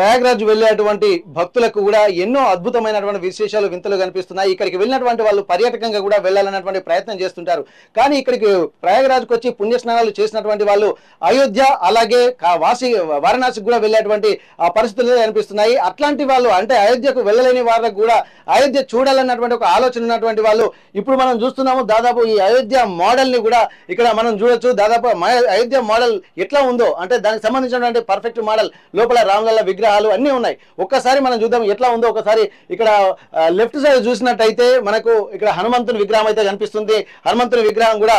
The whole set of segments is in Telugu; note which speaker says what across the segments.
Speaker 1: ప్రయాగ్రాజ్ వెళ్ళేటువంటి భక్తులకు కూడా ఎన్నో అద్భుతమైనటువంటి విశేషాలు వింతలు కనిపిస్తున్నాయి. ఇక్కడికి వెళ్ళినటువంటి వాళ్ళు పర్యాటకంగా కూడా వెళ్ళాలన్నటువంటి ప్రయత్నం చేస్తుంటారు. కానీ ఇక్కడికి ప్రయాగ్రాజ్కి వచ్చి పుణ్యస్నానాలు చేసినటువంటి వాళ్ళు అయోధ్య అలాగే వారణాసికి కూడా వెళ్ళేటువంటి పరిస్థితులు కనిపిస్తున్నాయి. అట్లాంటి వాళ్ళు అంటే అయోధ్యకు వెళ్ళలేని వాళ్ళకు కూడా అయోధ్య చూడాలన్నటువంటి ఒక ఆలోచన ఉన్నటువంటి వాళ్ళు ఇప్పుడు మనం చూస్తున్నాము. దాదాపు ఈ అయోధ్య మోడల్ ని కూడా ఇక్కడ మనం చూడొచ్చు. దాదాపు అయోధ్య మోడల్ ఎట్లా ఉందో అంటే దానికి సంబంధించినటువంటి పర్ఫెక్ట్ మోడల్ లోపల రామలల్ల విగ్రహాలు అన్ని ఉన్నాయి. ఒక్కసారి మనం చూద్దాం ఎట్లా ఉందో. ఒకసారి ఇక్కడ లెఫ్ట్ సైడ్ చూసినట్టయితే మనకు ఇక్కడ హనుమంతుని విగ్రహం అయితే కనిపిస్తుంది. హనుమంతుని విగ్రహం కూడా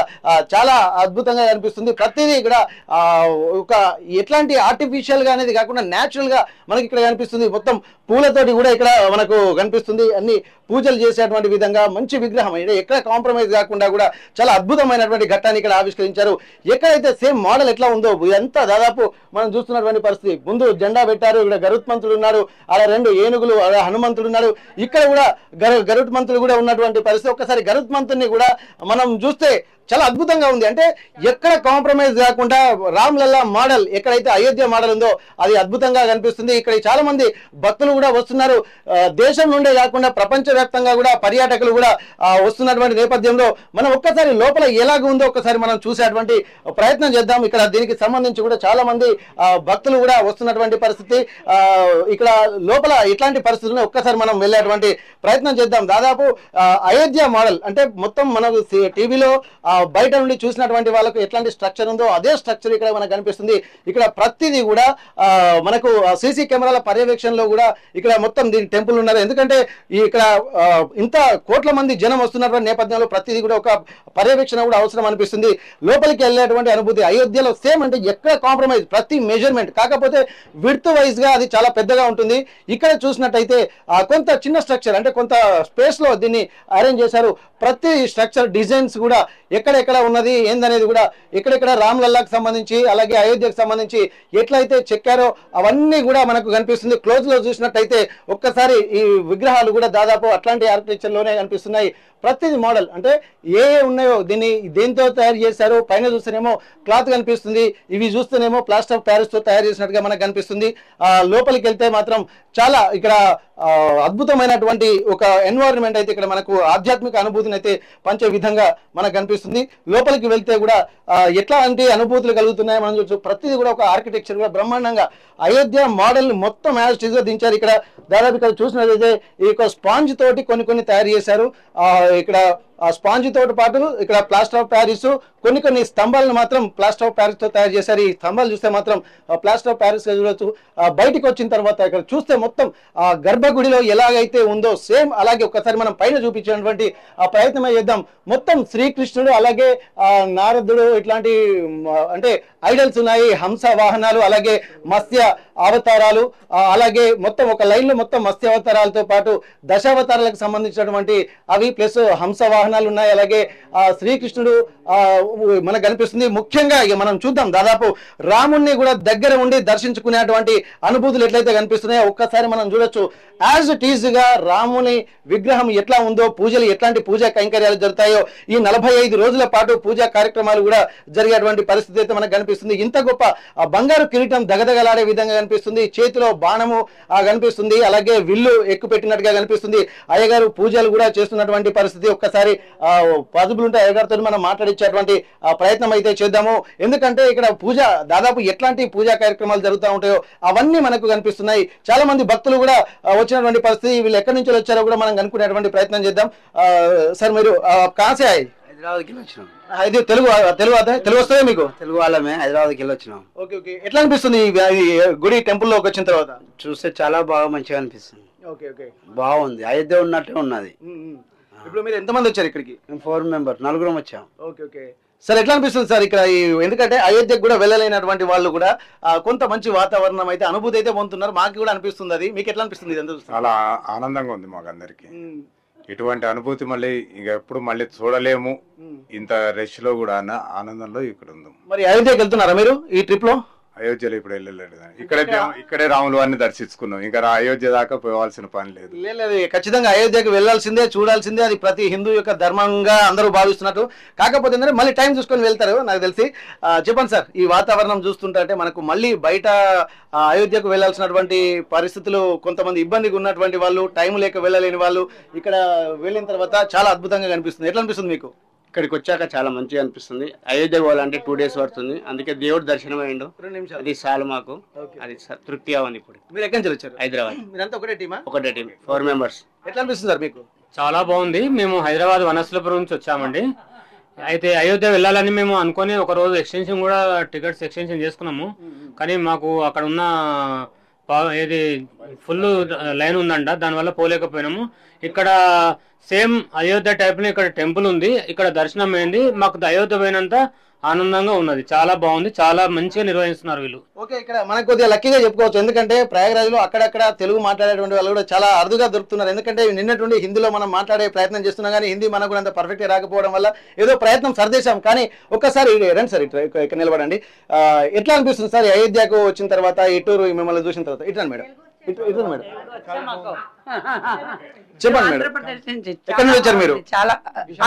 Speaker 1: చాలా అద్భుతంగా కనిపిస్తుంది. ప్రతిదీ కూడా ఒక ఎట్లాంటి ఆర్టిఫిషియల్ గా అనేది కాకుండా న్యాచురల్ గా మనకి ఇక్కడ కనిపిస్తుంది. మొత్తం పూలతోటి కూడా ఇక్కడ మనకు కనిపిస్తుంది. అన్ని పూజలు చేసేటువంటి విధంగా మంచి విగ్రహం ఎక్కడ కాంప్రమైజ్ కాకుండా కూడా చాలా అద్భుతమైనటువంటి ఘట్టాన్ని ఇక్కడ ఆవిష్కరించారు. ఎక్కడైతే సేమ్ మోడల్ ఎట్లా ఉందో ఎంత దాదాపు మనం చూస్తున్నటువంటి పరిస్థితి. ముందు జెండా పెట్టారు, ఇక్కడ గరుత్మంతుడు ఉన్నాడు, అలా 2 ఏనుగులు, హనుమంతుడు ఉన్నాడు. ఇక్కడ కూడా గరుత్మంతుడు కూడా ఉన్నటువంటి పరిస్థితి. ఒక్కసారి గరుత్మంతుడిని కూడా మనం చూస్తే చాలా అద్భుతంగా ఉంది. అంటే ఎక్కడ కాంప్రమైజ్ కాకుండా రామ్లల్లా మోడల్ ఎక్కడైతే అయోధ్య మోడల్ ఉందో అది అద్భుతంగా కనిపిస్తుంది. ఇక్కడ చాలా మంది భక్తులు కూడా వస్తున్నారు. దేశం నుండే కాకుండా ప్రపంచవ్యాప్తంగా కూడా పర్యాటకులు కూడా వస్తున్నటువంటి నేపథ్యంలో మనం ఒక్కసారి లోపల ఎలాగ ఉందో ఒక్కసారి మనం చూసేటువంటి ప్రయత్నం చేద్దాం. ఇక్కడ దీనికి సంబంధించి కూడా చాలా మంది భక్తులు కూడా వస్తున్నటువంటి పరిస్థితి. ఇక్కడ లోపల ఇట్లాంటి పరిస్థితుల్లో ఒక్కసారి మనం వెళ్ళేటువంటి ప్రయత్నం చేద్దాం. దాదాపు అయోధ్య మోడల్ అంటే మొత్తం మనకు టీవీలో బయట నుండి చూసినటువంటి వాళ్ళకు ఎట్లాంటి స్ట్రక్చర్ ఉందో అదే స్ట్రక్చర్ ఇక్కడ మనకు కనిపిస్తుంది. ఇక్కడ ప్రతిదీ కూడా మనకు సీసీ కెమెరాల పర్యవేక్షణలో కూడా ఇక్కడ మొత్తం దీని టెంపుల్ ఉన్నారు. ఎందుకంటే ఇక్కడ ఇంత కోట్ల మంది జనం వస్తున్నటువంటి నేపథ్యంలో ప్రతిదీ కూడా ఒక పర్యవేక్షణ కూడా అవసరం అనిపిస్తుంది. లోపలికి వెళ్ళేటువంటి అనుభూతి అయోధ్యలో సేమ్ అంటే ఎక్కడ కాంప్రమైజ్ ప్రతి మెజర్మెంట్ కాకపోతే విడ్త్ వైజ్ గా అది చాలా పెద్దగా ఉంటుంది. ఇక్కడ చూసినట్టయితే కొంత చిన్న స్ట్రక్చర్ అంటే కొంత స్పేస్ లో దీన్ని అరేంజ్ చేశారు. ప్రతి స్ట్రక్చర్ డిజైన్స్ కూడా ఎక్కడెక్కడ ఉన్నది ఏందనేది కూడా ఎక్కడెక్కడ రామ్లల్లాకు సంబంధించి అలాగే అయోధ్యకు సంబంధించి ఎట్లయితే చెక్కారో అవన్నీ కూడా మనకు కనిపిస్తుంది. క్లోజ్ లో చూసినట్టయితే ఒక్కసారి ఈ విగ్రహాలు కూడా దాదాపు అట్లాంటి ఆర్కిటెక్చర్ లోనే కనిపిస్తున్నాయి. ప్రతిది మోడల్ అంటే ఏ ఉన్నాయో దీన్ని దేంతో తయారు చేశారో పైన చూస్తేనేమో క్లాత్ కనిపిస్తుంది, ఇవి చూస్తేనేమో ప్లాస్టర్ ఆఫ్ ప్యారిస్ తో తయారు చేసినట్టుగా మనకు కనిపిస్తుంది. లోపలికి వెళ్తే మాత్రం చాలా ఇక్కడ అద్భుతమైనటువంటి ఒక ఎన్వైరన్మెంట్ అయితే ఇక్కడ మనకు ఆధ్యాత్మిక అనుభూతిని అయితే పంచే విధంగా మనకు కనిపిస్తుంది. లోపలికి వెళ్తే కూడా ఎట్లాంటి అనుభూతులు కలుగుతున్నాయో మనం చూడొచ్చు. ప్రతిదీ కూడా ఒక ఆర్కిటెక్చర్ కూడా బ్రహ్మాండంగా అయోధ్య మోడల్ మొత్తం యాజ్ ఇట్ ఈజ్ గా దించారు. ఇక్కడ దాదాపు ఇక్కడ చూసినట్లయితే ఈ స్పాంజ్ తోటి కొన్ని తయారు చేశారు. ఇక్కడ స్పాంజ్ తోటి పాటు ఇక్కడ ప్లాస్టర్ ఆఫ్ ప్యారిస్ కొన్ని స్తంభాలను మాత్రం ప్లాస్టర్ ఆఫ్ ప్యారిస్ తో తయారు చేశారు. ఈ స్తంభాలు చూస్తే మాత్రం ప్లాస్టర్ ఆఫ్ ప్యారిస్ చూడొచ్చు. బయటికి వచ్చిన తర్వాత ఇక్కడ చూస్తే మొత్తం గర్భగుడిలో ఎలాగైతే ఉందో సేమ్ అలాగే ఒక్కసారి మనం పైన చూపించినటువంటి ప్రయత్నం చేద్దాం. మొత్తం శ్రీకృష్ణుడు అలాగే నారదుడు ఇట్లాంటి అంటే ఐడల్స్ ఉన్నాయి, హంస వాహనాలు అలాగే మత్స్య అవతారాలు అలాగే మొత్తం ఒక లైన్ లో మొత్తం మత్స్య అవతారాలతో పాటు దశావతారాలకు సంబంధించినటువంటి అవి ప్లస్ హంస వాహనాలు ఉన్నాయి. అలాగే శ్రీకృష్ణుడు మనకు కనిపిస్తుంది. ముఖ్యంగా ఇక మనం చూద్దాం దాదాపు రాముణ్ణి కూడా దగ్గర ఉండి దర్శించుకునేటువంటి అనుభూతులు ఎట్లయితే కనిపిస్తున్నాయో ఒక్కసారి మనం చూడొచ్చు. యాజ్ ఇట్ ఈజ్ గా రాముని విగ్రహం ఎట్లా ఉందో పూజలు ఎట్లాంటి పూజా కైంకర్యాలు జరుగుతాయో ఈ 45 రోజుల పాటు పూజా కార్యక్రమాలు కూడా జరిగేటువంటి పరిస్థితి అయితే మనకు కనిపిస్తుంది. ఇంత గొప్ప బంగారు కిరీటం దగదగలాడే విధంగా కనిపిస్తుంది. చేతిలో బాణము కనిపిస్తుంది. అలాగే విల్లు ఎక్కుపెట్టినట్టుగా కనిపిస్తుంది. అయ్యగారు పూజలు కూడా చేస్తున్నటువంటి పరిస్థితి. ఒక్కసారి పాజిబుల్ ఉంటే అయ్యగారితో మనం మాట్లాడించేటువంటి ప్రయత్నం అయితే చేద్దాము. ఎందుకంటే ఇక్కడ పూజ దాదాపు ఎట్లాంటి పూజా కార్యక్రమాలు జరుగుతూ ఉంటాయో అవన్నీ మనకు కనిపిస్తున్నాయి. చాలా మంది భక్తులు కూడా వచ్చినటువంటి పరిస్థితి. వీళ్ళు ఎక్కడి నుంచి వచ్చారో కూడా మనం కనుక్కునేటువంటి ప్రయత్నం చేద్దాం. సార్ మీరు కాసే
Speaker 2: హైదరాబాద్కి వచ్చినాం.
Speaker 1: ఇది తెలుగు వస్తుంది మీకు?
Speaker 2: తెలుగు వాళ్ళమే హైదరాబాద్కి వచ్చినాం.
Speaker 1: Okay okay. ఎట్లా అనిపిస్తుంది గుడి టెంపుల్ లోకి వచ్చిన తర్వాత?
Speaker 2: చూస్తే చాలా బాగా మంచిగా అనిపిస్తుంది.
Speaker 1: Okay okay.
Speaker 2: బాగుంది, అయోధ్య ఉన్నట్టే ఉన్నది.
Speaker 1: ఇప్పుడు మీరు ఎంతమంది వచ్చారు ఇక్కడికి?
Speaker 2: 4 మెంబర్, 4 వచ్చాం.
Speaker 1: Okay okay. సార్ ఎట్లా అనిపిస్తుంది సార్ ఇక్కడ ఎందుకంటే అయోధ్యకు కూడా వెళ్ళలేనటువంటి వాళ్ళు కూడా కొంత మంచి వాతావరణం అయితే అనుభూతి అయితే పొందుతున్నారు. మాకు కూడా అనిపిస్తుంది. అది మీకు ఎట్లా అనిపిస్తుంది?
Speaker 3: చాలా ఆనందంగా ఉంది మాకు అందరికి. ఇటువంటి అనుభూతి మళ్ళీ ఇక ఎప్పుడు మళ్ళీ చూడలేము. ఇంత రష్ లో కూడా ఆనందంలో ఇక్కడ ఉంది.
Speaker 1: మరి అయోధ్యకి వెళ్తున్నారా మీరు ఈ ట్రిప్ లో?
Speaker 3: అయోధ్యలో ఇప్పుడు వెళ్ళలేదు ఇక్కడే రాములు వారిని దర్శించుకున్నాం. ఇంకా అయోధ్య దాకా పోవాల్సిన పని లేదు.
Speaker 1: లేదు, ఖచ్చితంగా అయోధ్యకు వెళ్ళాల్సిందే, చూడాల్సిందే. అది ప్రతి హిందూ యొక్క ధర్మంగా అందరూ భావిస్తున్నట్టు. కాకపోతే ఏంటంటే మళ్ళీ టైం చూసుకొని వెళ్తారు నాకు తెలిసి. చెప్పండి సార్, ఈ వాతావరణం చూస్తుంటే మనకు మళ్ళీ బయట అయోధ్యకు వెళ్ళాల్సినటువంటి పరిస్థితులు, కొంతమంది ఇబ్బందిగా ఉన్నటువంటి వాళ్ళు, టైం లేక వెళ్ళలేని వాళ్ళు ఇక్కడ వెళ్ళిన తర్వాత చాలా అద్భుతంగా కనిపిస్తుంది. ఎట్లా అనిపిస్తుంది మీకు?
Speaker 2: ఇక్కడికి వచ్చాక చాలా మంచిగా అనిపిస్తుంది. అయోధ్య పోవాలంటే 2 days పడుతుంది, అందుకే దేవుడు దర్శనం అయ్యిండు.
Speaker 1: 2 నిమిషాలు
Speaker 2: అది చాలు మాకు, అది తృప్తిగా ఉంది. ఇప్పుడు
Speaker 1: మీరు ఎక్కడి నుంచి వచ్చారు?
Speaker 2: హైదరాబాద్.
Speaker 1: మీరంతా ఒకటే టీమా?
Speaker 2: ఒకటే టీం, 4 members.
Speaker 1: ఎట్లా అనిపిస్తుంది సార్ మీకు?
Speaker 4: చాలా బాగుంది. మేము హైదరాబాద్ వనస్థలపురం నుంచి వచ్చామండి. అయితే అయోధ్య వెళ్ళాలని మేము అనుకొని ఒక రోజు ఎక్స్టెన్షన్ కూడా టికెట్స్ ఎక్స్టెన్షన్ చేసుకున్నాము. కానీ మాకు అక్కడ ఉన్న ఏది ఫుల్ లైన్ ఉందంట, దానివల్ల పోలేకపోయినాము. ఇక్కడ సేమ్ అయోధ్య టైప్లో ఇక్కడ టెంపుల్ ఉంది, ఇక్కడ దర్శనం అయింది. మాకు అయోధ్య పోయినంత ఆనందంగా ఉన్నది. చాలా బాగుంది, చాలా మంచిగా నిర్వహిస్తున్నారు వీళ్ళు.
Speaker 1: ఓకే, ఇక్కడ మనకు కొద్దిగా లక్కీగా చెప్పుకోవచ్చు. ఎందుకంటే ప్రయాగరాజ్లో అక్కడక్కడ తెలుగు మాట్లాడేటువంటి వాళ్ళు కూడా చాలా అరుదుగా దొరుకుతున్నారు. ఎందుకంటే నిన్నటువంటి హిందీలో మనం మాట్లాడే ప్రయత్నం చేస్తున్నాం, కానీ హిందీ మనకు కూడా అంత పర్ఫెక్ట్గా రాకపోవడం వల్ల ఏదో ప్రయత్నం సరిదేశాం. కానీ ఒక్కసారి రండి సార్, ఇక్కడ నిలబడండి. ఎట్లా అనిపిస్తుంది సార్ అయోధ్యకు వచ్చిన తర్వాత, ఈ టూర్ మిమ్మల్ని చూసిన తర్వాత? ఇట్లా మేడం, ఇట్లా మేడం, చెప్పండి మేడం. ఎక్కడి నుంచి వచ్చారు మీరు?
Speaker 5: చాలా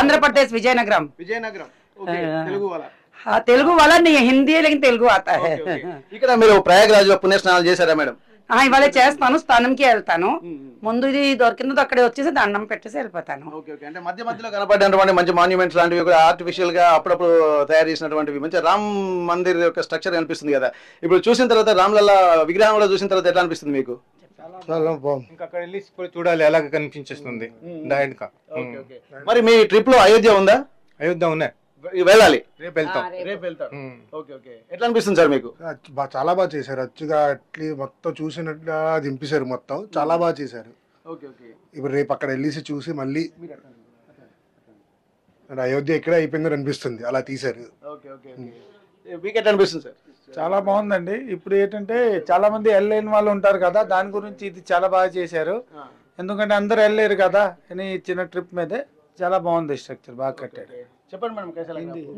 Speaker 5: ఆంధ్రప్రదేశ్, విజయనగరం.
Speaker 1: విజయనగరం. తెలుగు వాళ్ళ?
Speaker 5: हाँ तेलुगु वाला नहीं है, हिंदी है लेकिन तेलुगु आता है.
Speaker 1: ఇక్కడ మీరు ప్రయాగరాజ్ లో పుణ్య స్నానాలు చేశారా మేడం?
Speaker 5: ఇవాళ చేస్తాను, స్థానంకి వెళ్తాను. ముందు ఇది దొరికినది అక్కడే వచ్చేసి దండం పెట్టేసి వెళ్ళిపోతాను.
Speaker 1: అంటే మధ్య మధ్యలో కనపడేటువంటి మంచి మాన్యుమెంట్స్ లాంటివి కూడా ఆర్టిఫిషియల్ గా అప్పుడప్పుడు తయారు చేసినటువంటివి మంచి రామ్ మందిర్ యొక్క స్ట్రక్చర్ కనిపిస్తుంది కదా. ఇప్పుడు చూసిన తర్వాత రామ్లల్లా విగ్రహం కూడా చూసిన తర్వాత ఎట్లా అనిపిస్తుంది మీకు?
Speaker 6: చాలా బాగుంది. ఇంకా అక్కడ వెళ్ళి చూడాలి ఎలాగ కనిపించేస్తుంది డైరెక్ట్ గా.
Speaker 1: మరి మీ ట్రిప్ లో అయోధ్య ఉందా?
Speaker 6: అయోధ్య ఉన్నాయి,
Speaker 1: వెళ్ళాలి,
Speaker 6: రేపు వెళ్తాం.
Speaker 1: ఎట్లా అనిపిస్తుంది సార్ మీకు?
Speaker 7: చాలా బాగా చేశారు. అచ్చుగా అట్లీ మొత్తం చూసినట్లా దింపేశారు, మొత్తం చాలా బాగా చేశారు. ఇప్పుడు రేపు అక్కడ వెళ్ళేసి చూసి మళ్ళీ అయోధ్య ఎక్కడ అయిపోయిందని అనిపిస్తుంది, అలా తీశారు.
Speaker 1: మీకు ఎట్లా అనిపిస్తుంది సార్?
Speaker 8: చాలా బాగుందండి. ఇప్పుడు ఏంటంటే చాలా మంది వెళ్ళలేని వాళ్ళు ఉంటారు కదా, దాని గురించి ఇది చాలా బాగా చేశారు. ఎందుకంటే అందరు వెళ్ళలేరు కదా అని చిన్న ట్రిప్ మీదే చాలా బాగుంది, స్ట్రక్చర్ బాగా కట్టాడు.
Speaker 1: చెప్పండి madam.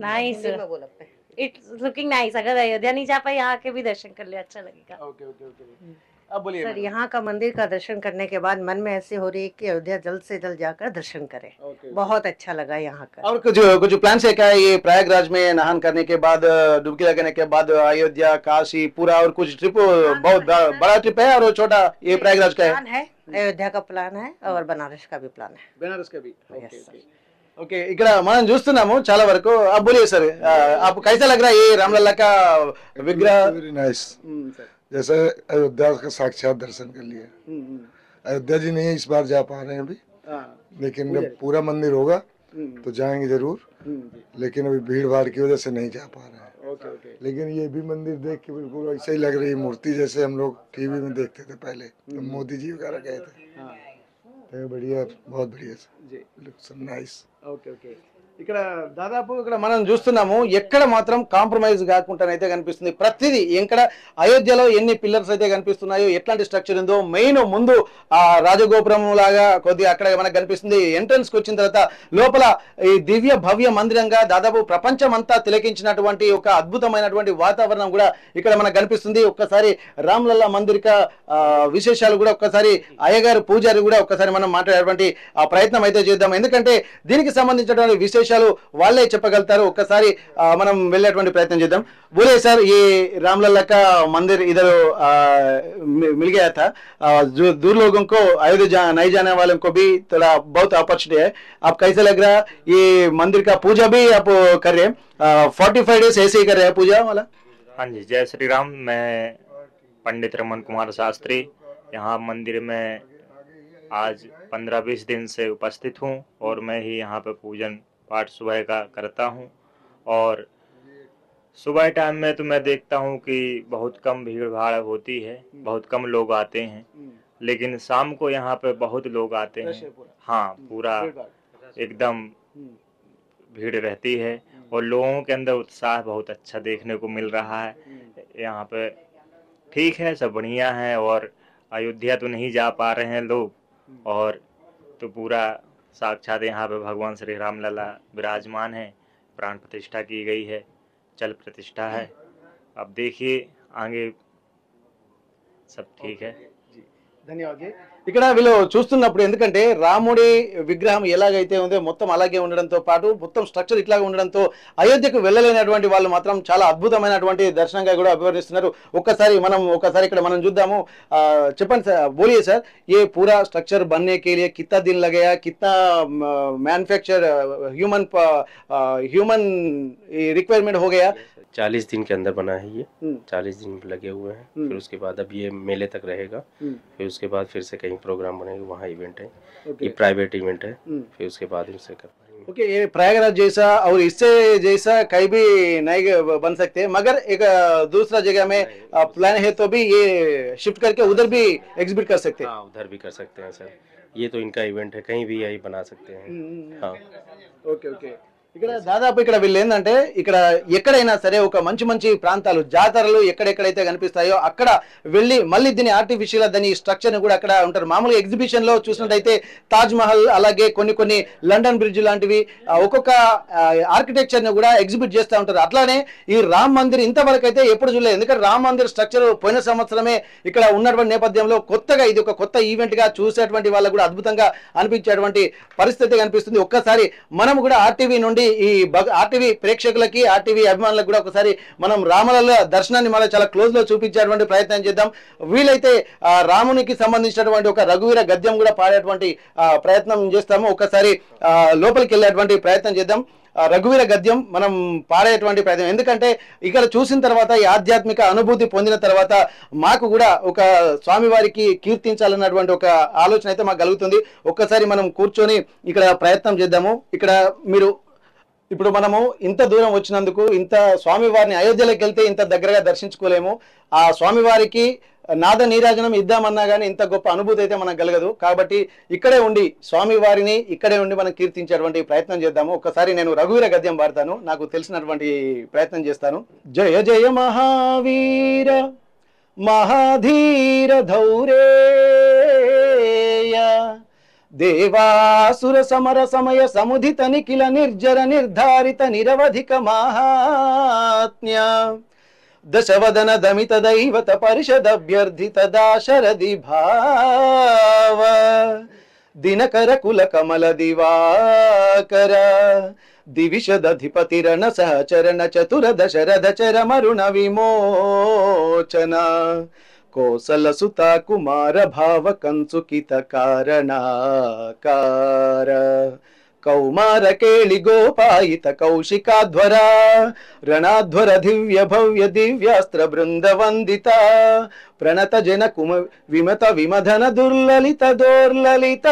Speaker 9: Nice, it's looking nice. अगर अयोध्या नहीं जा पाए, यहाँ के भी दर्शन कर ले, अच्छा लगेगा.
Speaker 1: अब बोलिए
Speaker 9: सर, यहाँ का मंदिर का दर्शन करने के बाद मन में ऐसे हो रही है कि अयोध्या जल्द से जल्द जाकर दर्शन करें. बहुत अच्छा लगा यहाँ का.
Speaker 1: और कुछ प्लान है क्या ये प्रयागराज में नहान करने के बाद, डुबकी लगाने के बाद अयोध्या, काशी पूरा, और कुछ ट्रिप बहुत बड़ा ट्रिप है और छोटा ये प्रयागराज का
Speaker 9: है? अयोध्या का प्लान है और बनारस का भी प्लान है.
Speaker 1: बनारस का भी. ओके, ఇక్కడ మనం చూస్తున్నాము చాలా వరకు. अब बोलिए सर, आपको कैसा लग रहा है ये रामलला का विग्रह?
Speaker 7: वेरी नाइस, जैसे अयोध्या का साक्षात दर्शन कर लिया. अयोध्या जी नहीं इस बार जा पा रहे हैं अभी, लेकिन जब पूरा मंदिर होगा तो जाएंगे जरूर. लेकिन अभी भीड़ भाड़ की वजह से नहीं जा पा रहे हैं. लेकिन ये भी मंदिर देख के बिल्कुल ऐसे ही लग रही है, मूर्ति जैसे हम लोग टीवी में देखते थे पहले, तो मोदी जी वगैरह गए थे. तो बढ़िया, बहुत बढ़िया लुक्स नाइस.
Speaker 1: ఓకే, ఇక్కడ దాదాపు ఇక్కడ మనం చూస్తున్నాము ఎక్కడ మాత్రం కాంప్రమైజ్ కాకుండానైతే కనిపిస్తుంది. ప్రతిదీ ఎక్కడ అయోధ్యలో ఎన్ని పిల్లర్స్ అయితే కనిపిస్తున్నాయో, ఎట్లాంటి స్ట్రక్చర్ ఉందో, మెయిన్ ముందు ఆ రాజగోపురం లాగా కొద్దిగా అక్కడ మనకు కనిపిస్తుంది. ఎంట్రన్స్ కి వచ్చిన తర్వాత లోపల ఈ దివ్య భవ్య మందిరంగా దాదాపు ప్రపంచం అంతా తిలకించినటువంటి ఒక అద్భుతమైనటువంటి వాతావరణం కూడా ఇక్కడ మనకు కనిపిస్తుంది. ఒక్కసారి రామ్లల్లా మందిరిక విశేషాలు కూడా ఒక్కసారి అయ్యగారు పూజారి కూడా ఒక్కసారి మనం మాట్లాడేటువంటి ఆ ప్రయత్నం అయితే చేద్దాం. ఎందుకంటే దీనికి సంబంధించినటువంటి విశేషాలు వాళ్ళే చెప్పగలుగుతారు. ఒక్కసారి మనం వెళ్ళేటువంటి ప్రయత్నం చేద్దాం. बोले सर, ये रामलला का मंदिर इधर मिल गया था, जो दूर लोगों को अयोध्या नहीं जाने वालों को भी थोड़ा बहुत अपॉर्चुनिटी है. आप कैसे लग रहा है ये मंदिर का पूजा भी आप कर रहे हैं? 45 डेज ऐसे ही कर रहे हैं पूजा वाला?
Speaker 10: हाँ जी, जय श्री राम. मैं पंडित रमन कुमार शास्त्री यहाँ मंदिर में आज 15-20 दिन से उपस्थित हूँ और मैं ही यहाँ पे पूजन पाठ सुबह का करता हूँ. और सुबह टाइम में तो मैं देखता हूँ कि बहुत कम भीड़ भाड़ होती है, बहुत कम लोग आते हैं. लेकिन शाम को यहाँ पे बहुत लोग आते हैं. हाँ, पूरा एकदम भीड़ रहती है और लोगों के अंदर उत्साह बहुत अच्छा देखने को मिल रहा है. यहाँ पे ठीक है, सब बढ़िया है. और अयोध्या तो नहीं जा पा रहे हैं लोग, और तो पूरा साक्षात यहाँ पे भगवान श्री रामलला विराजमान है. प्राण प्रतिष्ठा की गई है, चल प्रतिष्ठा है. अब देखिए आगे सब ठीक है।
Speaker 1: ధన్యవాదాలు. ఇక్కడ వీళ్ళు చూస్తున్నప్పుడు ఎందుకంటే రాముడి విగ్రహం ఎలాగైతే ఉందో మొత్తం అలాగే ఉండడంతో పాటు మొత్తం స్ట్రక్చర్ ఇట్లాగే ఉండడంతో అయోధ్యకు వెళ్ళలేనటువంటి వాళ్ళు మాత్రం చాలా అద్భుతమైనటువంటి దర్శనంగా కూడా అభివర్ణిస్తున్నారు. ఒకసారి ఇక్కడ మనం చూద్దాము. చెప్పండి సార్, బోలియే సార్, ये पूरा स्ट्रक्चर बनने के लिए कितना दिन लगेगा, कितना मैन्युफैक्चर ह्यूमन रिक्वायरमेंट हो गया?
Speaker 11: 40 दिन के अंदर बना है ये। 40 दिन लगे हुए हैं। फिर उसके बाद अब ये मेले तक रहेगा। फिर उसके बाद फिर से कहीं प्रोग्राम बनेगा, वहाँ इवेंट है। ये प्राइवेट इवेंट है। फिर उसके बाद इनसे कर पाएंगे।
Speaker 1: ओके, ये प्रयागराज जैसा और इससे जैसा कहीं भी नहीं बन सकते, मगर एक दूसरा जगह में प्लान है तो भी ये शिफ्ट करके उधर भी एग्जिबिट कर सकते हैं।
Speaker 11: हाँ, उधर भी कर सकते हैं सर। ये तो इनका इवेंट है, कहीं भी यही बना सकते हैं। हाँ,
Speaker 1: ఓకే ఓకే. ఇక్కడ దాదాపు ఇక్కడ వీళ్ళు ఏంటంటే ఇక్కడ ఎక్కడైనా సరే ఒక మంచి మంచి ప్రాంతాలు జాతరలు ఎక్కడెక్కడైతే కనిపిస్తాయో అక్కడ వెళ్ళి మళ్ళీ దీని ఆర్టిఫిషియల్ దాని స్ట్రక్చర్ ని కూడా అక్కడ ఉంటారు. మామూలుగా ఎగ్జిబిషన్ లో చూసినట్టయితే తాజ్ మహల్ అలాగే కొన్ని లండన్ బ్రిడ్జ్ లాంటివి ఒక్కొక్క ఆర్కిటెక్చర్ ని కూడా ఎగ్జిబిట్ చేస్తూ ఉంటారు. అట్లానే ఈ రామ్ మందిర్ ఇంతవరకు అయితే ఎప్పుడు చూడలేదు. ఎందుకంటే రామ్ మందిర్ స్ట్రక్చర్ పోయిన సంవత్సరమే ఇక్కడ ఉన్నటువంటి నేపథ్యంలో కొత్తగా ఇది ఒక కొత్త ఈవెంట్ గా చూసేటువంటి వాళ్ళకు కూడా అద్భుతంగా అనిపించేటువంటి పరిస్థితి కనిపిస్తుంది. ఒక్కసారి మనం కూడా ఆర్టీవీ నుండి ఈ ఆర్టీవీ ప్రేక్షకులకి ఆర్టీవీ అభిమానులకు కూడా ఒకసారి మనం రామలల్ల దర్శనాన్ని మళ్ళీ చాలా క్లోజ్ లో చూపించేటువంటి ప్రయత్నం చేద్దాం. వీలైతే రామునికి సంబంధించినటువంటి ఒక రఘువీర గద్యం కూడా పాడేటువంటి ప్రయత్నం చేస్తాము. ఒకసారి లోపలికి వెళ్ళేటువంటి ప్రయత్నం చేద్దాం. రఘువీర గద్యం మనం పాడేటువంటి ప్రయత్నం, ఎందుకంటే ఇక్కడ చూసిన తర్వాత ఈ ఆధ్యాత్మిక అనుభూతి పొందిన తర్వాత మాకు కూడా ఒక స్వామివారికి కీర్తించాలన్నటువంటి ఒక ఆలోచన అయితే మాకు కలుగుతుంది. ఒక్కసారి మనం కూర్చొని ఇక్కడ ప్రయత్నం చేద్దాము. ఇక్కడ ఇప్పుడు మనము ఇంత దూరం వచ్చినందుకు ఇంత స్వామివారిని అయోధ్యలోకి వెళ్తే ఇంత దగ్గరగా దర్శించుకోలేము. ఆ స్వామివారికి నాద నీరాజనం ఇద్దామన్నా కానీ ఇంత గొప్ప అనుభూతి అయితే మనకు కలగదు. కాబట్టి ఇక్కడే ఉండి స్వామివారిని ఇక్కడే ఉండి మనం కీర్తించేటువంటి ప్రయత్నం చేద్దాము. ఒక్కసారి నేను రఘువీర గద్యం పాడతాను, నాకు తెలిసినటువంటి ప్రయత్నం చేస్తాను. జయ జయ మహావీర మహాధీర ధౌరేయ దేవాసుర సమర సమయ సముదిత నిఖిల నిర్జర నిర్ధారిత నిరవధిక మహాత్మ్య దశవదన దమిత దైవత పరిషదభ్యర్థిత దాశరథి భావ దినకర కుల కమల దివాకర దివిషదధిపతిరణ సహచరణ చతుర దశరథ చరమరుణ విమోచన కోసల సుత కుమార భావ కంసుకిత కారణాకార కౌమార కేళి గోపాయిత కౌశికాధ్వర రణాధ్వర దివ్య భవ్య దివ్యాస్త్ర బృంద వందిత ప్రణత జన కుమ విమత విమధన దుర్లలిత దోర్లలిత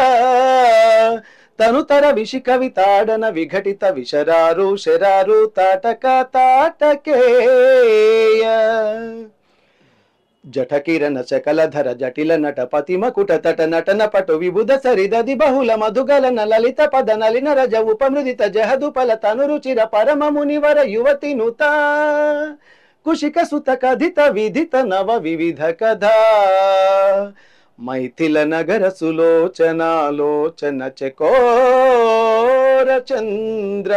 Speaker 1: తనుతర విషికవితాడన విఘటిత విశరారు శరారు తాటక తాటకేయ జఠకిరణ శకలధర జటిల నట పతిమకుట తట నటన పటు విబుధ సరిదది బహుళ మధుగలన లలిత పద నలిన రజ ఉపమృదిత జహదుపల తనురుచిర పరమ మునివర యువతి నుత కుశిక సుత కథిత విధిత నవ వివిధ కథా మైథిల నగర సులోచనాలోచన చకోర చంద్ర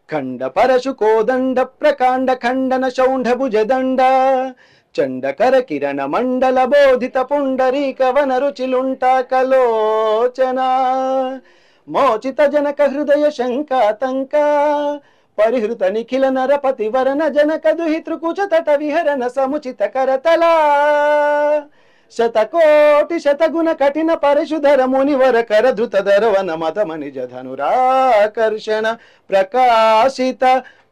Speaker 1: ఖండ పరశు కోదండ ప్రకాండ ఖండన శౌంఢ భుజదండ చండకర కిరణ మండల బోధిత పుండరీక వన రుచిలుంటాకలోచన మోచిత జనక హృదయ శంకాతంక పరిహృత నిఖిల నరపతి వరణ జనక దుహితృకుచ తట విహరణ సముచిత కరతలా శతకోటి శతగుణ కఠిన పరశుధర మునివర కరధృత ధరవన మతమనిజ ధనురాకర్షణ ప్రకాశిత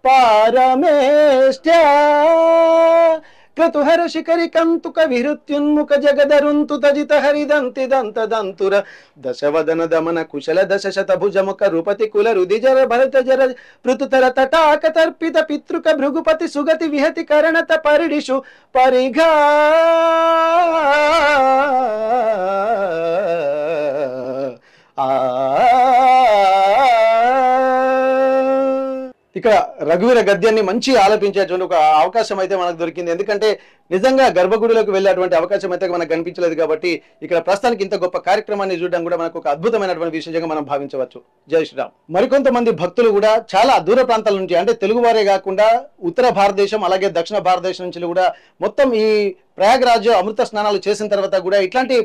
Speaker 1: పారమేష్ట్య క్రతుహర శిఖరి కంతుక విహృత్యున్ముఖ జగదరుంతు తజిత హరిదంతి దంత దంతుర దశవదన దమన కుశల దశ శత భుజముఖ రూపతి కుల రుది జర భరత జర పృతుతర తటాక తర్పిత పితృక భృగుపతి సుగతి విహతి కరణత పరిడిషు పరిఘా ఇక్కడ రఘువీర గద్యాన్ని మంచి ఆలపించేటువంటి ఒక అవకాశం అయితే మనకు దొరికింది. ఎందుకంటే నిజంగా గర్భగుడిలోకి వెళ్ళేటువంటి అవకాశం అయితే మనకు కనిపించలేదు కాబట్టి ఇక్కడ ప్రస్తుతానికి ఇంత గొప్ప కార్యక్రమాన్ని చూడడం కూడా మనకు ఒక అద్భుతమైనటువంటి విషయంగా మనం భావించవచ్చు. జై శ్రీరామ్. మరికొంతమంది భక్తులు కూడా చాలా దూర ప్రాంతాల నుంచి, అంటే తెలుగు వారే కాకుండా ఉత్తర భారతదేశం అలాగే దక్షిణ భారతదేశం నుంచి కూడా మొత్తం ఈ ప్రయాగ్రాజ్ అమృత స్నానాలు చేసిన తర్వాత కూడా ఇట్లాంటి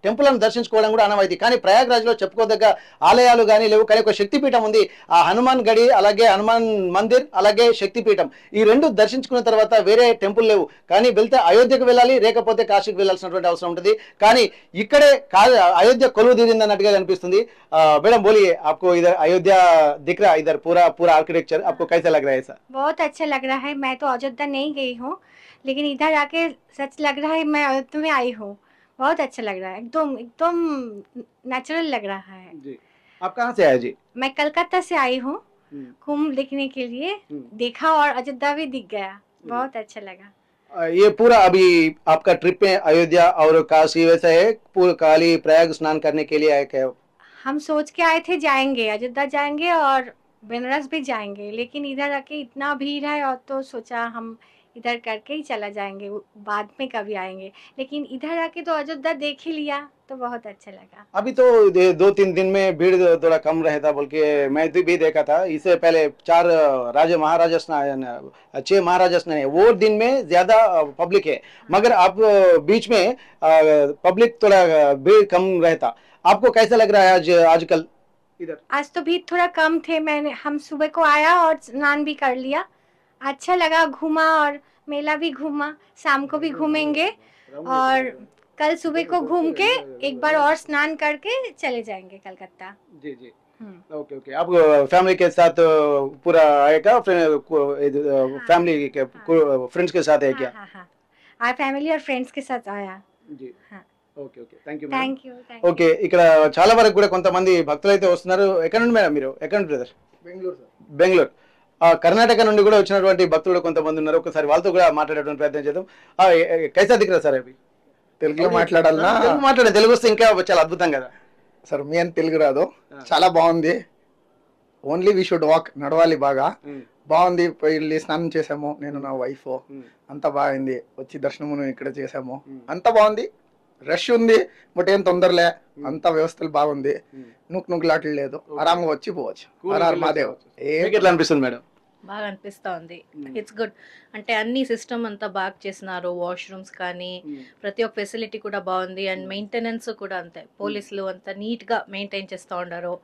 Speaker 1: టెంపుల్లను దర్శించుకోవడం కూడా అనవాయితీ. కానీ ప్రయాగ్రాజ్ లో చెప్పుకోదగ్గ ఆలయాలు కానీ లేవు. కానీ ఒక శక్తిపీఠం ఉంది, ఆ హనుమాన్ గడి అలాగే హనుమాన్ మందిర్ అలాగే శక్తిపీఠం, ఈ రెండు దర్శించుకున్న తర్వాత వేరే టెంపుల్ లేవు. కానీ వెళ్తే అయోధ్యకు వెళ్ళాలి, లేకపోతే కాశీకి వెళ్ళాల్సినటువంటి అవసరం ఉంటుంది. కానీ ఇక్కడే అయోధ్య కొలువు తీరింది అన్నట్టుగా కనిపిస్తుంది. మేడం बोलिए, आपको इधर अयोध्या दिख रहा है, इधर पूरा आर्किटेक्चर आपको कैसा लग रहा है? सर
Speaker 12: बहुत अच्छा लग रहा है। मैं तो अयोध्या नहीं गई हूँ, लेकिन इधर आके सच लग रहा है मैं अयोध्या में आई हूँ। बहुत अच्छा लग रहा है, एकदम एकदम नेचुरल लग रहा है
Speaker 1: जी। आप कहाँ से आए जी?
Speaker 12: मैं कलकत्ता से आई हूँ कुंभ देखने के लिए। देखा और अयोध्या भी दिख गया, बहुत अच्छा लगा।
Speaker 1: ये पूरा अभी आपका ट्रिप में अयोध्या और काशी वैसा है, पूरा काली प्रयाग स्नान करने के लिए आए क्या?
Speaker 12: हम सोच के आए थे जाएंगे, अयोध्या जाएंगे और बनारस भी जाएंगे, लेकिन इधर आके इतना भीड़ है और तो सोचा हम इधर करके ही चला जाएंगे, बाद में कभी आएंगे। लेकिन इधर आके तो अयोध्या देख ही लिया तो बहुत अच्छा लगा।
Speaker 1: अभी तो 2-3 दिन में भीड़ थोड़ा कम रहता बोल के मैं भी देखा था। इससे पहले 4 राजा महाराजा स्नान 6 महाराजा स्नान है, वो दिन में ज्यादा पब्लिक है, मगर अब बीच में पब्लिक थोड़ा भीड़ कम रहता। आपको कैसा लग रहा है आजकल इधर?
Speaker 12: आज तो भीड़ थोड़ा कम थे, हम सुबह को आया और स्नान भी कर लिया, अच्छा लगा, घूमा और मेला भी घूमा, शाम को भी घूमेंगे और कल सुबह को घूम के एक बार और स्नान करके चले जाएंगे कलकत्ता।
Speaker 1: जी जी ओके ओके। आप फैमिली के साथ पूरा आएगा, फैमिली के फ्रेंड्स के साथ है क्या?
Speaker 12: हाँ हाँ हाँ, फैमिली और फ्रेंड्स के साथ आया
Speaker 1: जी। हाँ okay okay thank you
Speaker 12: thank you.
Speaker 1: Okay, ఇక్కడ చాలా వరకు కూడా కొంతమంది భక్తులు అయితే వస్తున్నారు. ఎక్కడ నుండి మేడం మీరు? ఎక్కడ నుండి బ్రదర్?
Speaker 13: బెంగళూరు సార్.
Speaker 1: బెంగళూరు. కర్ణాటక నుండి కూడా వచ్చినటువంటి భక్తులు కొంతమంది ఉన్నారు. ఒకసారి వాళ్ళతో కూడా మాట్లాడేటువంటి ప్రయత్నం చేద్దాం. కైసా దిख रहा సార్? అవి
Speaker 13: తెలుగులో మాట్లాడాలనా?
Speaker 1: తెలుగు మాట్లాడండి, తెలుగు వస్తే ఇంకా చాలా అద్భుతం కదా
Speaker 13: సార్. మీ అని తెలుగు రాదు, చాలా బాగుంది. ఓన్లీ వి షుడ్ వాక్, నడవాలి బాగా. బాగుంది. వెళ్ళి స్నానం చేసాము, నేను నా వైఫ్, అంతా బాగుంది. వచ్చి దర్శనము ఇక్కడ చేసాము, అంతా బాగుంది. రష్ ఉంది బట్ ఏం తొందరలే, అంతా వ్యవస్థలు బాగుంది. నుగ్గులాటలు లేదు, ఆరాంగా వచ్చి పోవచ్చు. ఆర్ఆర్ మాదేవ్.
Speaker 1: ఎట్లా అనిపిస్తుంది మేడం?
Speaker 14: బాగా అనిపిస్తా ఉంది. It's good. అంటే అన్ని సిస్టమ్ అంతా బాగా చేసినారు, వాష్రూమ్స్ కానీ ప్రతి ఒక్క ఫెసిలిటీ కూడా బాగుంది. అండ్ మెయింటెనెన్స్ కూడా అంతే, పోలీసులు అంతా నీట్ గా మెయింటైన్ చేస్తూ ఉన్నారు.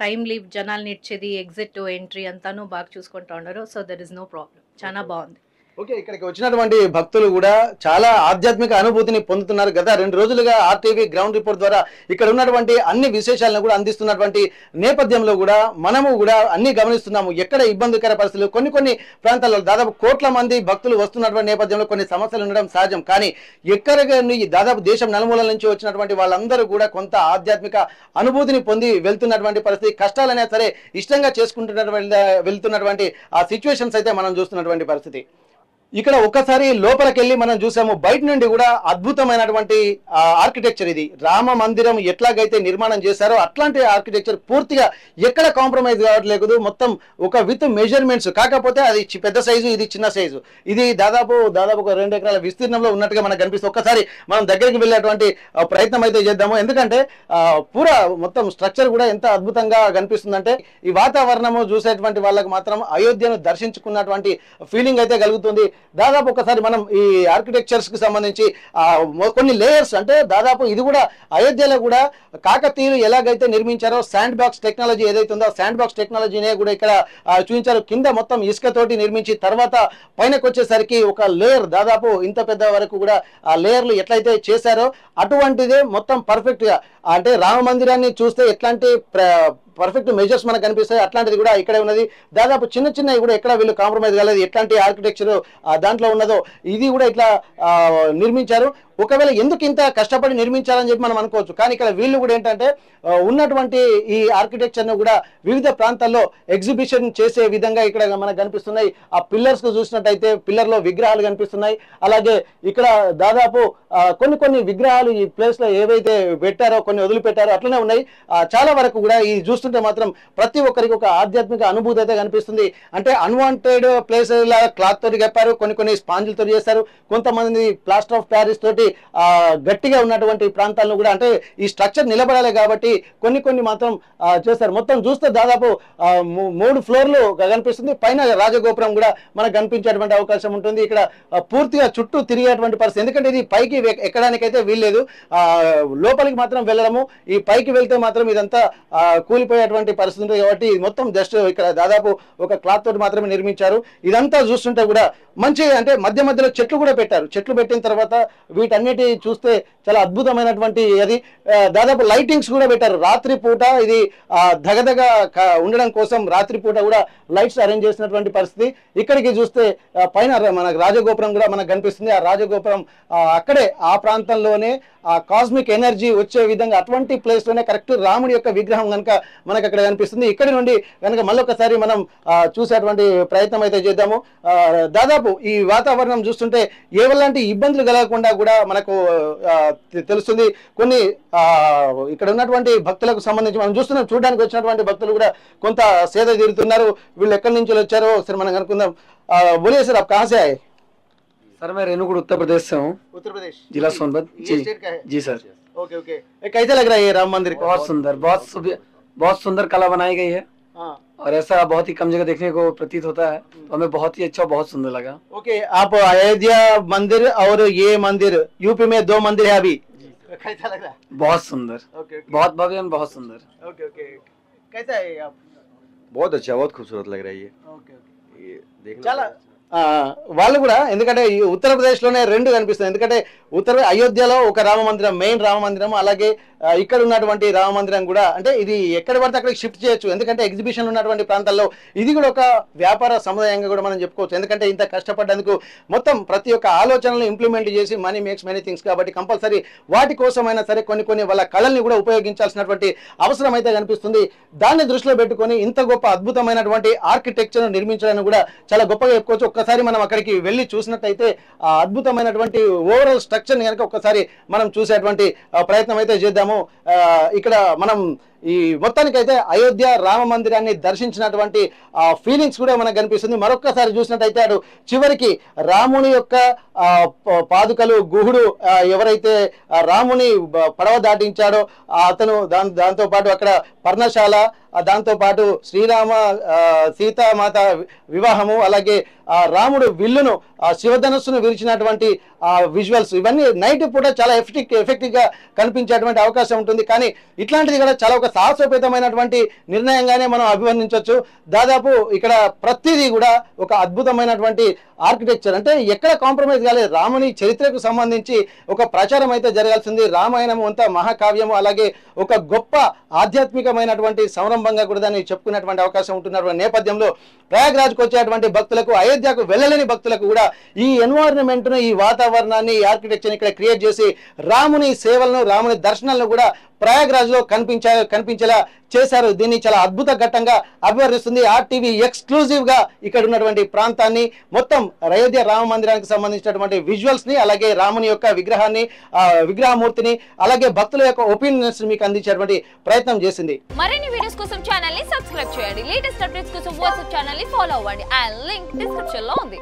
Speaker 14: టైమ్లీ జనాల్ని ఇచ్చేది, ఎగ్జిట్ ఎంట్రీ అంతాను బాగా చూసుకుంటూ ఉన్నారు. So there is no problem, చాలా బాగుంది.
Speaker 1: ఓకే, ఇక్కడికి వచ్చినటువంటి భక్తులు కూడా చాలా ఆధ్యాత్మిక అనుభూతిని పొందుతున్నారు. గత 2 రోజులుగా ఆర్టీవీ గ్రౌండ్ రిపోర్ట్ ద్వారా ఇక్కడ ఉన్నటువంటి అన్ని విశేషాలను కూడా అందిస్తున్నటువంటి నేపథ్యంలో కూడా మనము కూడా అన్ని గమనిస్తున్నాము. ఎక్కడ ఇబ్బందికర పరిస్థితులు, కొన్ని ప్రాంతాల్లో దాదాపు కోట్ల మంది భక్తులు వస్తున్నటువంటి నేపథ్యంలో కొన్ని సమస్యలు ఉండడం సహజం. కానీ ఎక్కడ దాదాపు దేశం నలుమూలల నుంచి వచ్చినటువంటి వాళ్ళందరూ కూడా కొంత ఆధ్యాత్మిక అనుభూతిని పొంది వెళ్తున్నటువంటి పరిస్థితి, కష్టాలైనా సరే ఇష్టంగా వెళ్తున్నటువంటి ఆ సిచ్యువేషన్స్ అయితే మనం చూస్తున్నటువంటి పరిస్థితి. ఇక్కడ ఒక్కసారి లోపలికి వెళ్ళి మనం చూసాము, బయట నుండి కూడా అద్భుతమైనటువంటి ఆర్కిటెక్చర్. ఇది రామ మందిరం ఎట్లాగైతే నిర్మాణం చేశారో అట్లాంటి ఆర్కిటెక్చర్ పూర్తిగా ఎక్కడ కాంప్రమైజ్ కావట్లేదు. మొత్తం ఒక విత్ మెజర్మెంట్స్, కాకపోతే అది పెద్ద సైజు, ఇది చిన్న సైజు. ఇది దాదాపు ఒక 2 ఎకరాల విస్తీర్ణంలో ఉన్నట్టుగా మనకు కనిపిస్తుంది. ఒక్కసారి మనం దగ్గరికి వెళ్ళేటువంటి ప్రయత్నం అయితే చేద్దాము. ఎందుకంటే పూరా మొత్తం స్ట్రక్చర్ కూడా ఎంత అద్భుతంగా కనిపిస్తుందంటే ఈ వాతావరణము చూసేటువంటి వాళ్ళకి మాత్రం అయోధ్యను దర్శించుకున్నటువంటి ఫీలింగ్ అయితే కలుగుతుంది. దాదాపు ఒకసారి మనం ఈ ఆర్కిటెక్చర్స్ కి సంబంధించి కొన్ని లేయర్స్, అంటే దాదాపు ఇది కూడా అయోధ్యలో కూడా కాకతీయులు ఎలాగైతే నిర్మించారో శాండ్ బాక్స్ టెక్నాలజీ ఏదైతే ఉందో శాండ్ బాక్స్ టెక్నాలజీనే కూడా ఇక్కడ చూపించారు. కింద మొత్తం ఇసుకతోటి నిర్మించి తర్వాత పైనకి వచ్చేసరికి ఒక లేయర్ దాదాపు ఇంత పెద్ద వరకు కూడా ఆ లేయర్లు ఎట్లయితే చేశారో అటువంటిదే మొత్తం పర్ఫెక్ట్ గా, అంటే రామ మందిరాన్ని చూస్తే ఎట్లాంటి పర్ఫెక్ట్ మెజర్స్ మనకు కనిపిస్తాయి అట్లాంటిది కూడా ఇక్కడే ఉన్నది. దాదాపు చిన్నవి కూడా ఎక్కడ వీళ్ళు కాంప్రమైజ్ కాలేదు. ఎట్లాంటి ఆర్కిటెక్చర్ దాంట్లో ఉన్నదో ఇది కూడా ఇట్లా నిర్మించారు. ఒకవేళ ఎందుకు ఇంత కష్టపడి నిర్మించాలని చెప్పి మనం అనుకోవచ్చు. కానీ ఇక్కడ వీళ్ళు కూడా ఏంటంటే ఉన్నటువంటి ఈ ఆర్కిటెక్చర్ను కూడా వివిధ ప్రాంతాల్లో ఎగ్జిబిషన్ చేసే విధంగా ఇక్కడ మనకు కనిపిస్తున్నాయి. ఆ పిల్లర్స్ కు చూసినట్టయితే పిల్లర్లో విగ్రహాలు కనిపిస్తున్నాయి. అలాగే ఇక్కడ దాదాపు కొన్ని విగ్రహాలు ఈ ప్లేస్ లో ఏవైతే పెట్టారో కొన్ని వదిలిపెట్టారో అట్లనే ఉన్నాయి. చాలా వరకు కూడా ఈ చూస్తున్న చూస్తుంటే మాత్రం ప్రతి ఒక్కరికి ఒక ఆధ్యాత్మిక అనుభూతి అయితే కనిపిస్తుంది. అంటే అన్వాంటెడ్ ప్లేసెస్ లా క్లాత్ తోటి కప్పారు, కొన్ని స్పాంజులతో చేశారు, కొంతమంది ప్లాస్టర్ ఆఫ్ ప్యారిస్ తోటి గట్టిగా ఉన్నటువంటి ప్రాంతాలను కూడా, అంటే ఈ స్ట్రక్చర్ నిలబడాలి కాబట్టి కొన్ని మాత్రం చేస్తారు. మొత్తం చూస్తే దాదాపు 3 ఫ్లోర్లు కనిపిస్తుంది. పైన రాజగోపురం కూడా మనకు కనిపించేటువంటి అవకాశం ఉంటుంది. ఇక్కడ పూర్తిగా చుట్టూ తిరిగేటువంటి పరిస్థితి, ఎందుకంటే ఇది పైకి ఎక్కడానికైతే వీల్లేదు, లోపలికి మాత్రం వెళ్ళడము, ఈ పైకి వెళ్తే మాత్రం ఇదంతా కూలిపోయేటువంటి పరిస్థితి ఉంటుంది. కాబట్టి మొత్తం జస్ట్ ఇక్కడ దాదాపు ఒక క్లాత్ తోటి మాత్రమే నిర్మించారు. ఇదంతా చూస్తుంటే కూడా మంచి, అంటే మధ్యలో చెట్లు కూడా పెట్టారు. చెట్లు పెట్టిన తర్వాత వీటన్నిటి చూస్తే చాలా అద్భుతమైనటువంటి అది దాదాపు లైటింగ్స్ కూడా పెట్టారు. రాత్రి పూట ఇది దగదగ ఉండడం కోసం రాత్రి పూట కూడా లైట్స్ అరేంజ్ చేసినటువంటి పరిస్థితి. ఇక్కడికి చూస్తే పైన మనకు రాజగోపురం కూడా మనకు కనిపిస్తుంది. ఆ రాజగోపురం అక్కడే ఆ ప్రాంతంలోనే ఆ కాస్మిక్ ఎనర్జీ వచ్చే విధంగా అటువంటి ప్లేస్ లోనే కరెక్ట్ రాముడి యొక్క విగ్రహం కనుక మనకు అక్కడ కనిపిస్తుంది. ఇక్కడి నుండి కనుక మళ్ళొకసారి మనం చూసేటువంటి ప్రయత్నం అయితే చేద్దాము. దాదాపు ఈ వాతావరణం చూస్తుంటే ఎలాంటి ఇబ్బందులు కలగకుండా కూడా మనకు తెలుస్తుంది. కొన్ని ఇక్కడ ఉన్నటువంటి భక్తులకు సంబంధించి మనం చూడడానికి వచ్చినటువంటి భక్తులు కూడా కొంత సేద తీరుతున్నారు. వీళ్ళు ఎక్కడి నుంచి వచ్చారో ఒకసారి మనం కనుక్కుందాం. बोलिए सर, आप कहाँ से आए?
Speaker 15: सर मैं रेणुकूट उत्तर प्रदेश से हूँ,
Speaker 1: उत्तर प्रदेश
Speaker 15: जिला सोनभद्र।
Speaker 1: ये स्टेट का है?
Speaker 15: जी सर।
Speaker 1: ओके। कैसा लग रहा है ये राम मंदिर?
Speaker 15: बहुत सुंदर कला बनाई गई है।
Speaker 1: हाँ।
Speaker 15: और ऐसा बहुत ही कम जगह देखने को प्रतीत होता है, तो हमें बहुत ही अच्छा, बहुत सुंदर लगा।
Speaker 1: ओके, आप अयोध्या मंदिर और ये मंदिर, यूपी में 2 मंदिर है अभी, कैसा लग रहा है?
Speaker 15: बहुत सुंदर, बहुत भव्य और बहुत सुंदर।
Speaker 1: ओके, कैसा है आप?
Speaker 16: बहुत अच्छा, बहुत खूबसूरत लग रहा है ये। ये देखना
Speaker 1: చాలా వాళ్ళు కూడా, ఎందుకంటే ఈ ఉత్తరప్రదేశ్ లోనే 2 కనిపిస్తుంది. ఎందుకంటే అయోధ్యలో ఒక రామ మందిరం, మెయిన్ రామ మందిరం, అలాగే ఇక్కడ ఉన్నటువంటి రామ మందిరం కూడా, అంటే ఇది ఎక్కడ పడితే అక్కడికి షిఫ్ట్ చేయొచ్చు. ఎందుకంటే ఎగ్జిబిషన్ ఉన్నటువంటి ప్రాంతాల్లో ఇది కూడా ఒక వ్యాపార సముదాయంగా కూడా మనం చెప్పుకోవచ్చు. ఎందుకంటే ఇంత కష్టపడ్డందుకు మొత్తం ప్రతి ఒక్క ఆలోచనలు ఇంప్లిమెంట్ చేసి మనీ మేక్స్ మెనీ థింగ్స్ కాబట్టి కంపల్సరీ వాటి కోసమైనా సరే కొన్ని వాళ్ళ కళల్ని కూడా ఉపయోగించాల్సినటువంటి అవసరం అయితే కనిపిస్తుంది. దాన్ని దృష్టిలో పెట్టుకొని ఇంత గొప్ప అద్భుతమైనటువంటి ఆర్కిటెక్చర్ నిర్మించడానికి కూడా చాలా గొప్పగా చెప్పుకోవచ్చు. ఒక్కసారి మనం అక్కడికి వెళ్ళి చూసినట్టయితే ఆ అద్భుతమైనటువంటి ఓవరాల్ స్ట్రక్చర్ని కనుక ఒక్కసారి మనం చూసేటువంటి ప్రయత్నం అయితే చేద్దాము. ఇక్కడ మనం ఈ మొత్తానికైతే అయోధ్య రామ మందిరాన్ని దర్శించినటువంటి ఫీలింగ్స్ కూడా మనకు కనిపిస్తుంది. మరొక్కసారి చూసినట్టయితే అటు చివరికి రాముని యొక్క పాదుకలు, గుహుడు ఎవరైతే రాముని పడవ దాటించాడో అతను దాంతో పాటు అక్కడ పర్ణశాల, దాంతో పాటు శ్రీరామ సీతామాత వివాహము, అలాగే రాముడు విల్లును శివధనుస్సును విరిచినటువంటి విజువల్స్, ఇవన్నీ నైట్ పూట చాలా ఎఫెక్టివ్ గా కనిపించేటువంటి అవకాశం ఉంటుంది. కానీ ఇట్లాంటిది కూడా చాలా ఒక సాహసోపేతమైనటువంటి నిర్ణయంగానే మనం అభివర్ణించవచ్చు. దాదాపు ఇక్కడ ప్రతిదీ కూడా ఒక అద్భుతమైనటువంటి ఆర్కిటెక్చర్, అంటే ఎక్కడ కాంప్రమైజ్ కాలేదు. రాముని చరిత్రకు సంబంధించి ఒక ప్రచారం అయితే జరగాల్సింది. రామాయణం అంతా మహాకావ్యము, అలాగే ఒక గొప్ప ఆధ్యాత్మికమైనటువంటి సంరంభంగా కూడా దాన్ని చెప్పుకునేటువంటి అవకాశం ఉంటున్నటువంటి నేపథ్యంలో ప్రయాగ్రాజ్కి వచ్చేటువంటి భక్తులకు, అయోధ్యకు వెళ్ళలేని భక్తులకు కూడా ఈ ఎన్వైరన్మెంట్ను, ఈ వాతావరణాన్ని, ఈ ఆర్కిటెక్చర్ని ఇక్కడ క్రియేట్ చేసి రాముని సేవలను, రాముని దర్శనాలను కూడా ప్రయాగ్రాజ్లో కనిపించేలా చేశారు. దీన్ని చాలా అద్భుత ఘట్టంగా అభివర్ణిస్తుంది RTV ఎక్స్క్లూజివ్ గా ఇక్కడ ఉన్నటువంటి ప్రాంతాన్ని, మొత్తం అయోధ్య రామ మందిరానికి సంబంధించినటువంటి విజువల్స్ ని, అలాగే రాముని యొక్క విగ్రహాన్ని, విగ్రహమూర్తిని, అలాగే భక్తుల యొక్క ఒపీనియన్స్ మీకు అందించేటువంటి ప్రయత్నం చేసింది.
Speaker 17: మరిన్ని వీడియోస్ కోసం ఛానల్ ని సబ్స్క్రైబ్ చేయండి. లేటెస్ట్ అప్డేట్స్ కోసం వాట్సాప్ ఛానల్ ని ఫాలో అవ్వండి. ఆ లింక్ డిస్క్రిప్షన్ లో ఉంది.